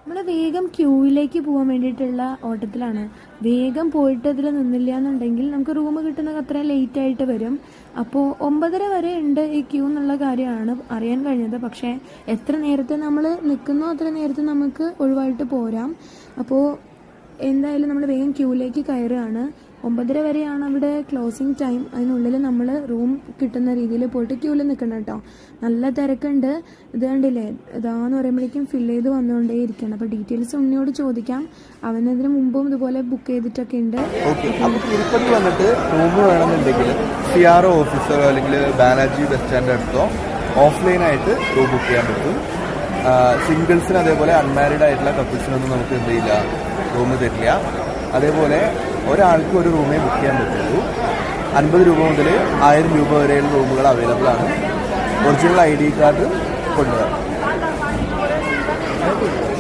നമ്മൾ വേഗം ക്യൂവിലേക്ക് പോകാൻ വേണ്ടിയിട്ടുള്ള ഓട്ടത്തിലാണ്. വേഗം പോയിട്ട് അതിൽ നിന്നില്ല എന്നുണ്ടെങ്കിൽ നമുക്ക് റൂം കിട്ടുന്നത് അത്രയും ലേറ്റ് ആയിട്ട് വരും. അപ്പോൾ 9:30 വരെ ഉണ്ട് ഈ ക്യൂ എന്നുള്ള കാര്യമാണ് അറിയാൻ കഴിഞ്ഞത്. പക്ഷേ എത്ര നേരത്തെ നമ്മൾ നിൽക്കുന്നോ അത്ര നേരത്തെ നമുക്ക് ഒഴിവായിട്ട് പോരാം. അപ്പോൾ എന്തായാലും നമ്മൾ വേഗം ക്യൂവിലേക്ക് കയറുകയാണ്. 9:30 വരെയാണ് അവിടെ ക്ലോസിങ് ടൈം. അതിനുള്ളിൽ നമ്മൾ റൂം കിട്ടുന്ന രീതിയിൽ പോയിട്ട് ക്യൂവിൽ നിൽക്കണം കേട്ടോ. നല്ല തിരക്കുണ്ട്. ഇത് കണ്ടില്ലേ, ഇതാന്ന് പറയുമ്പോഴേക്കും ഫില്ല് ചെയ്ത് വന്നുകൊണ്ടേ ഇരിക്കണം. അപ്പോൾ ഡീറ്റെയിൽസ് ഉണ്ണിയോട് ചോദിക്കാം. അവനതിന് മുമ്പും ഇതുപോലെ ബുക്ക് ചെയ്തിട്ടൊക്കെ ഉണ്ട്. അപ്പോൾ തിരുപ്പതി വന്നിട്ട് റൂം വേണമെന്നുണ്ടെങ്കിൽ CRO ഓഫീസറോ അല്ലെങ്കിൽ ബാലാജി ബസ് സ്റ്റാൻഡ് അടുത്തോ ഓഫ്ലൈനായിട്ട് റൂം ബുക്ക് ചെയ്യാൻ പറ്റും. സിംഗിൾസിന് അതേപോലെ അൺമാരീഡ് ആയിട്ടുള്ള കപ്പിൾസിനൊന്നും നമുക്ക് എന്ത് ചെയ്യില്ല, റൂം തരില്ല. അതേപോലെ ഒരാൾക്ക് ഒരു റൂമേ ബുക്ക് ചെയ്യാൻ പറ്റുള്ളൂ. 50 രൂപ മുതൽ 1000 രൂപ വരെയുള്ള റൂമുകൾ അവൈലബിൾ ആണ്. ഒറിജിനൽ ID കാർഡ് കൊണ്ടുവരാം.